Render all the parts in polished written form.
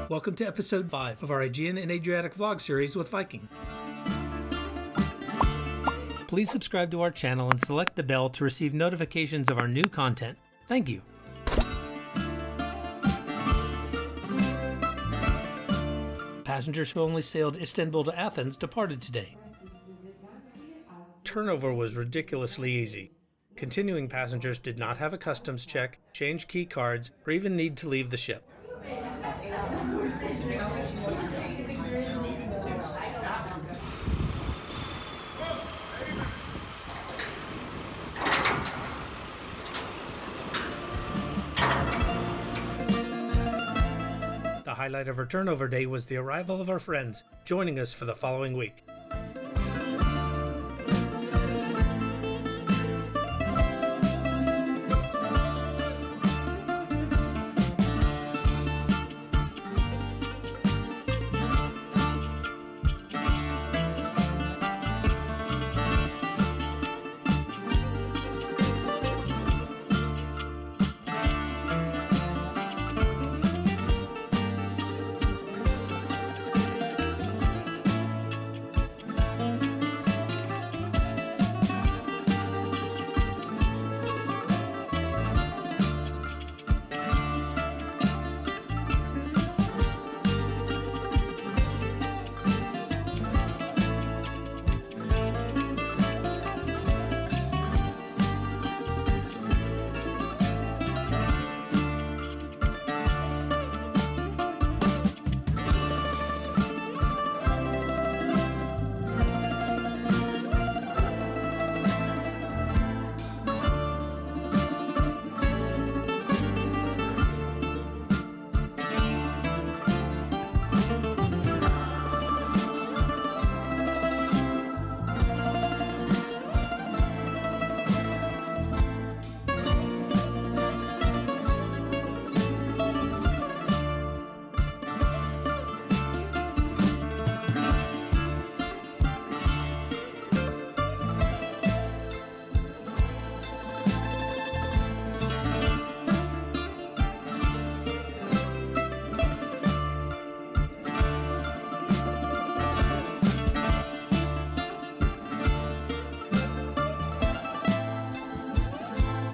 Welcome to episode 5 of our Aegean and Adriatic vlog series with Viking. Please subscribe to our channel and select the bell to receive notifications of our new content. Thank you. Passengers who only sailed Istanbul to Athens departed today. Turnover was ridiculously easy. Continuing passengers did not have a customs check, change key cards, or even need to leave the ship. The highlight of our turnover day was the arrival of our friends, joining us for the following week.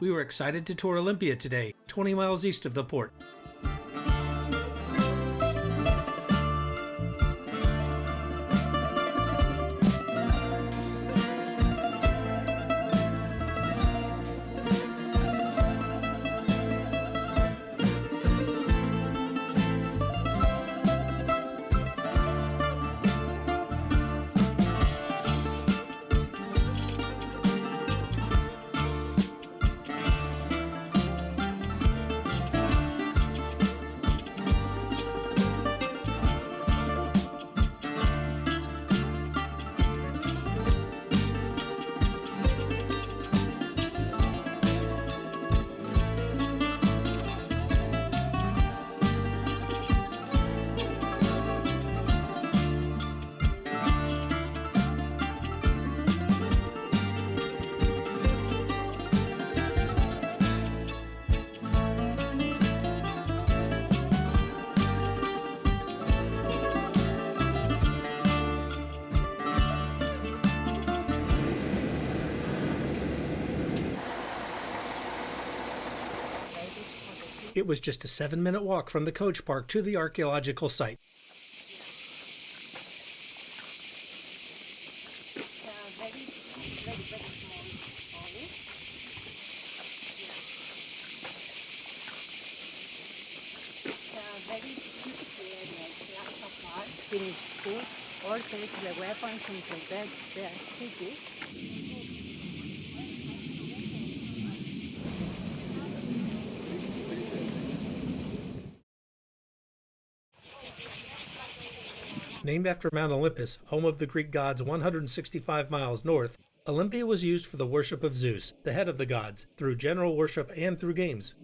We were excited to tour Olympia today, 20 miles east of the port. It was just a 7-minute walk from the coach park to the archaeological site. Or take the weapons and protect the city. Named after Mount Olympus, home of the Greek gods 165 miles north, Olympia was used for the worship of Zeus, the head of the gods, through general worship and through games.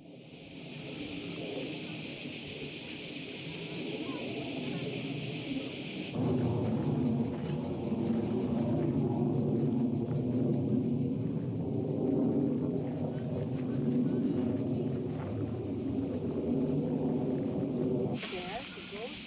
Yes, it goes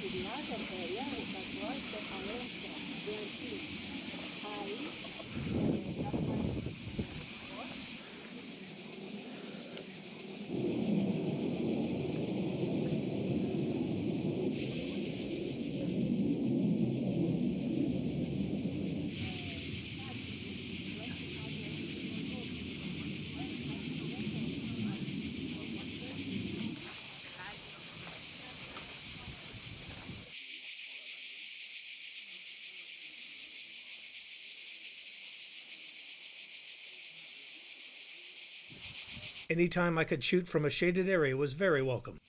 Any time I could shoot from a shaded area was very welcome.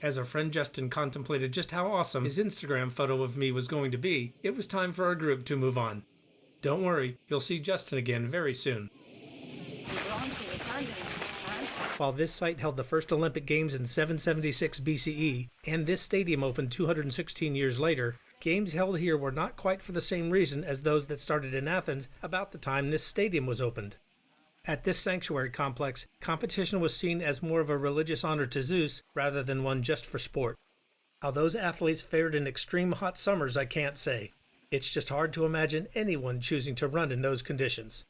As our friend Justin contemplated just how awesome his Instagram photo of me was going to be, it was time for our group to move on. Don't worry, you'll see Justin again very soon. While this site held the first Olympic Games in 776 BCE, and this stadium opened 216 years later, games held here were not quite for the same reason as those that started in Athens about the time this stadium was opened. At this sanctuary complex, competition was seen as more of a religious honor to Zeus rather than one just for sport. How those athletes fared in extreme hot summers, I can't say. It's just hard to imagine anyone choosing to run in those conditions.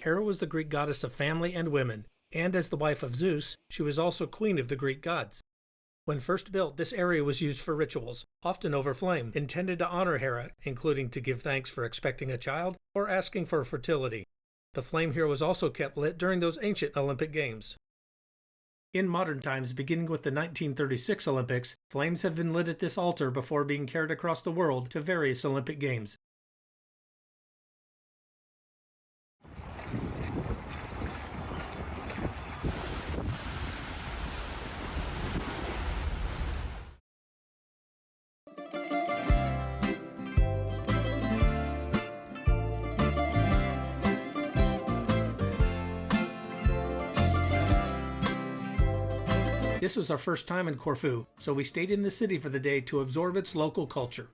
Hera was the Greek goddess of family and women, and as the wife of Zeus, she was also queen of the Greek gods. When first built, this area was used for rituals, often over flame, intended to honor Hera, including to give thanks for expecting a child or asking for fertility. The flame here was also kept lit during those ancient Olympic Games. In modern times, beginning with the 1936 Olympics, flames have been lit at this altar before being carried across the world to various Olympic Games. This was our first time in Corfu, so we stayed in the city for the day to absorb its local culture.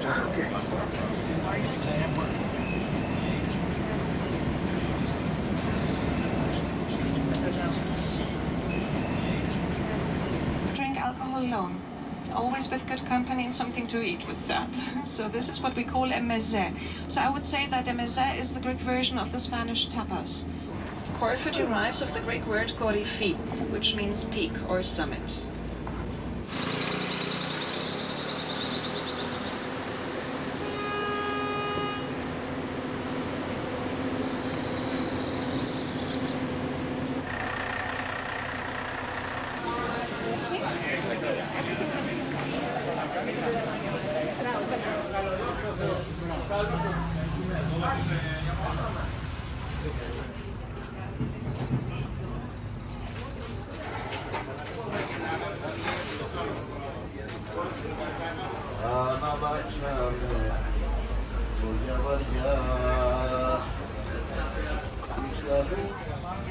Drink alcohol alone. Always with good company and something to eat with that. So this is what we call a meze. So I would say that a meze is the Greek version of the Spanish tapas. Corfu derives of the Greek word korify, which means peak or summit.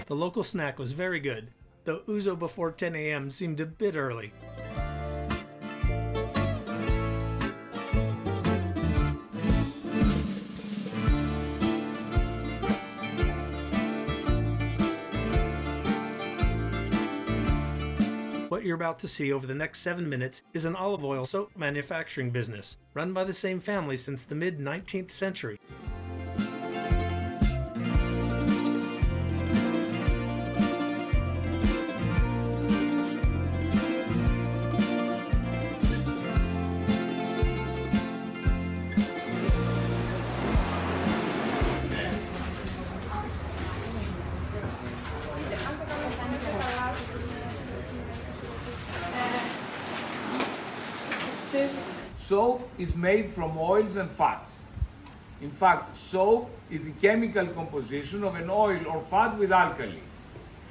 The local snack was very good, though ouzo before 10 a.m. seemed a bit early. What you're about to see over the next 7 minutes is an olive oil soap manufacturing business, run by the same family since the mid-19th century. Soap is made from oils and fats. In fact, soap is the chemical composition of an oil or fat with alkali.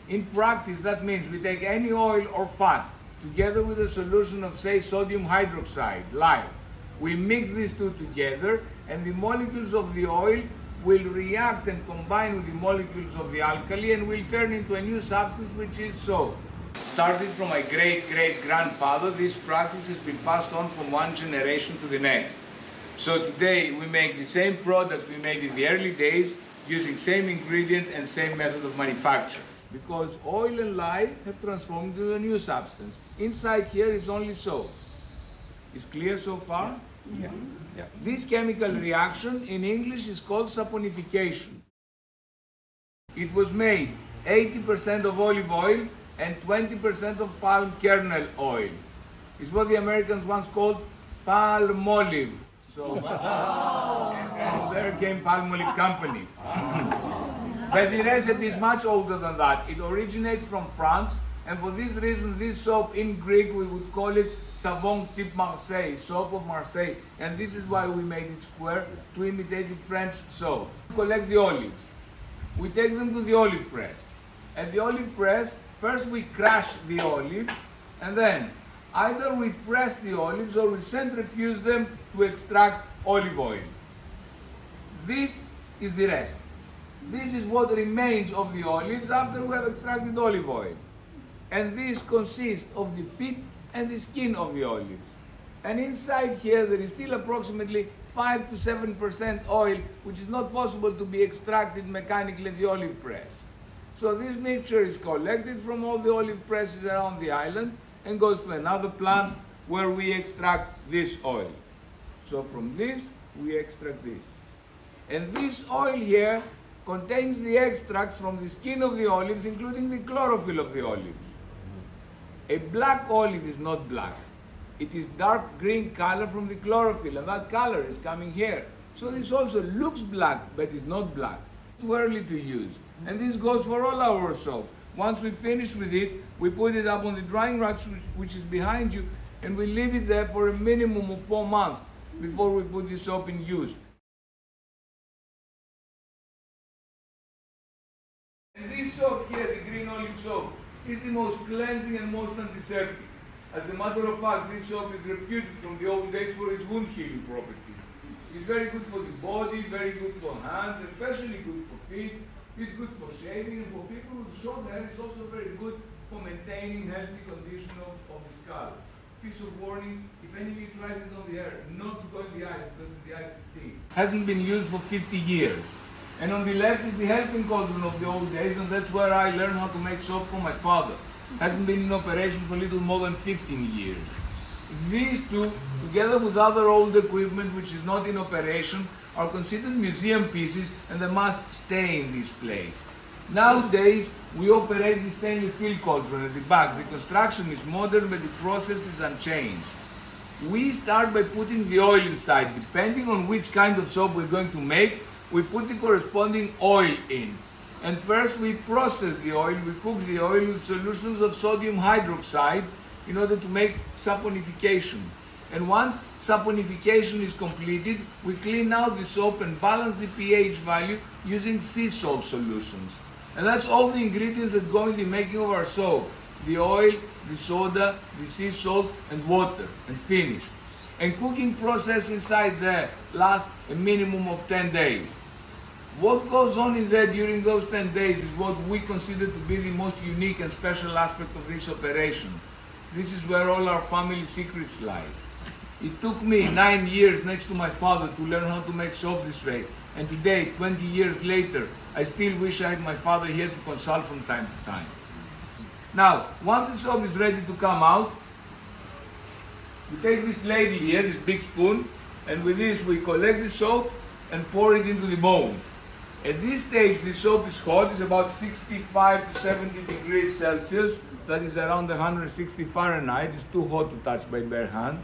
In practice, that means we take any oil or fat together with a solution of, say, sodium hydroxide, lime. We mix these two together, and the molecules of the oil will react and combine with the molecules of the alkali and will turn into a new substance, which is soap. Started from my great-great-grandfather, this practice has been passed on from one generation to the next. So today we make the same product we made in the early days using same ingredient and same method of manufacture. Because oil and lye have transformed into a new substance. Inside here is only soap. Is clear so far? Yeah. This chemical reaction in English is called saponification. It was made 80% of olive oil and 20% of palm kernel oil. It's what the Americans once called palm olive. So, and there came Palmolive Company. But the recipe is much older than that. It originates from France, and for this reason, this soap in Greek, we would call it Savon type Marseille, soap of Marseille. And this is why we made it square, to imitate the French soap. We collect the olives. We take them to the olive press. At the olive press, first we crush the olives, and then either we press the olives or we centrifuge them to extract olive oil. This is the rest. This is what remains of the olives after we have extracted olive oil. And this consists of the pit and the skin of the olives. And inside here there is still approximately 5 to 7% oil, which is not possible to be extracted mechanically in the olive press. So this mixture is collected from all the olive presses around the island and goes to another plant where we extract this oil. So from this, we extract this. And this oil here contains the extracts from the skin of the olives, including the chlorophyll of the olives. A black olive is not black. It is dark green color from the chlorophyll, and that color is coming here. So this also looks black, but is not black. It's too early to use. And this goes for all our soap. Once we finish with it, we put it up on the drying rack, which is behind you, and we leave it there for a minimum of 4 months before we put the soap in use. And this soap here, the green olive soap, is the most cleansing and most antiseptic. As a matter of fact, this soap is reputed from the old days for its wound healing properties. It's very good for the body, very good for hands, especially good for feet. It's good for shaving, and for people with short hair, it's also very good for maintaining healthy condition of the scalp. piece of warning, if anybody tries it on the air, not to go in the ice because the ice stinks. Hasn't been used for 50 years. And on the left is the helping cauldron of the old days, and that's where I learned how to make soap from my father. Hasn't been in operation for a little more than 15 years. These two, together with other old equipment which is not in operation, are considered museum pieces and they must stay in this place. Nowadays, we operate the stainless steel cauldron at the back. The construction is modern, but the process is unchanged. We start by putting the oil inside. Depending on which kind of soap we're going to make, we put the corresponding oil in. And first we process the oil, we cook the oil with solutions of sodium hydroxide in order to make saponification. And once saponification is completed, we clean out the soap and balance the pH value using sea salt solutions. And that's all the ingredients that go in the making of our soap. The oil, the soda, the sea salt, and water, and finish. And cooking process inside there lasts a minimum of 10 days. What goes on in there during those 10 days is what we consider to be the most unique and special aspect of this operation. This is where all our family secrets lie. It took me 9 years next to my father to learn how to make soap this way. And today, 20 years later, I still wish I had my father here to consult from time to time. Now, once the soap is ready to come out, we take this ladle here, this big spoon, and with this we collect the soap and pour it into the mold. At this stage, the soap is hot, it's about 65 to 70 degrees Celsius, that is around 160 Fahrenheit, it's too hot to touch by bare hand.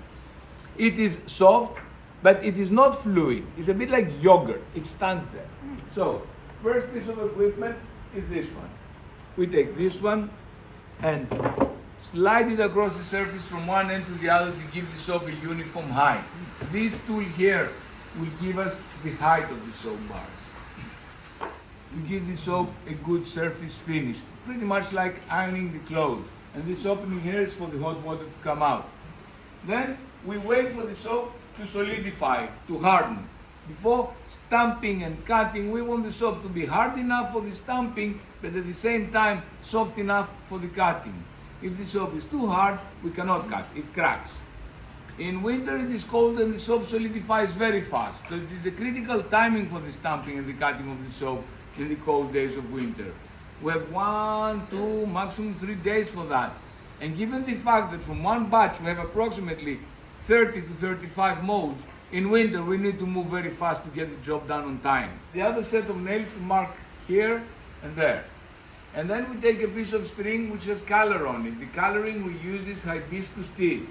It is soft, but it is not fluid, it's a bit like yogurt, it stands there. So, first piece of equipment is this one. We take this one and slide it across the surface from one end to the other to give the soap a uniform height. This tool here will give us the height of the soap bars. To give the soap a good surface finish, pretty much like ironing the clothes. And this opening here is for the hot water to come out. Then we wait for the soap to solidify, to harden. Before stamping and cutting, we want the soap to be hard enough for the stamping, but at the same time soft enough for the cutting. If the soap is too hard, we cannot cut, it cracks. In winter it is cold and the soap solidifies very fast, so it is a critical timing for the stamping and the cutting of the soap in the cold days of winter. We have 1, 2, maximum 3 days for that. And given the fact that from one batch we have approximately 30 to 35 molds, in winter we need to move very fast to get the job done on time. The other set of nails to mark here and there. And then we take a piece of string which has color on it. The coloring we use is hibiscus tea.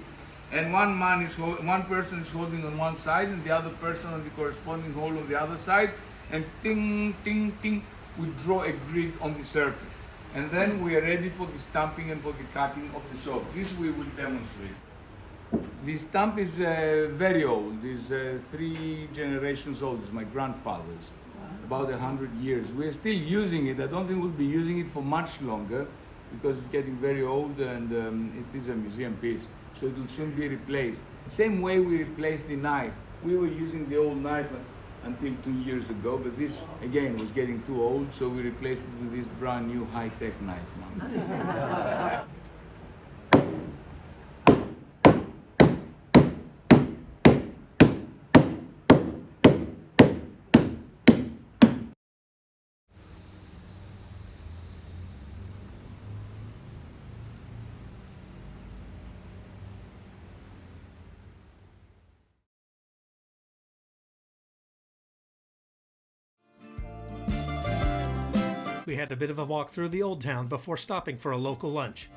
And one person is holding on one side and the other person on the corresponding hole on the other side. And ting, ting, ting, we draw a grid on the surface. And then we are ready for the stamping and for the cutting of the soap. This we will demonstrate. The stamp is very old. It's 3 generations old. It's my grandfather's, about 100 years. We're still using it. I don't think we'll be using it for much longer because it's getting very old and it is a museum piece. So it will soon be replaced. Same way we replaced the knife. We were using the old knife until 2 years ago, but this again was getting too old, so we replaced it with this brand new high-tech knife now. We had a bit of a walk through the old town before stopping for a local lunch.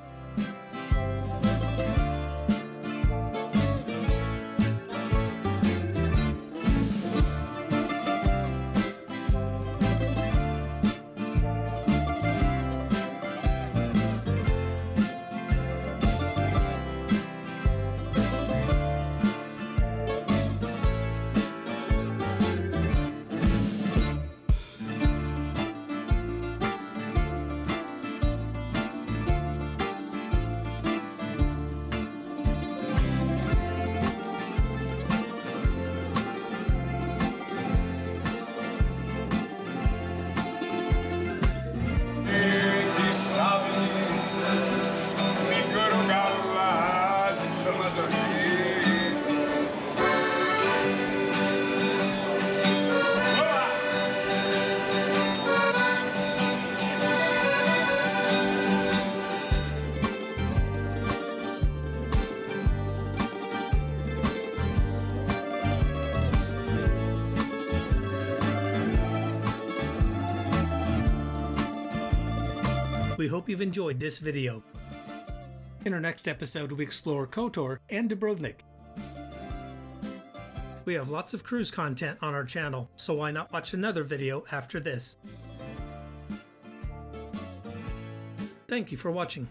We hope you've enjoyed this video. In our next episode, we explore Kotor and Dubrovnik. We have lots of cruise content on our channel, so why not watch another video after this? Thank you for watching.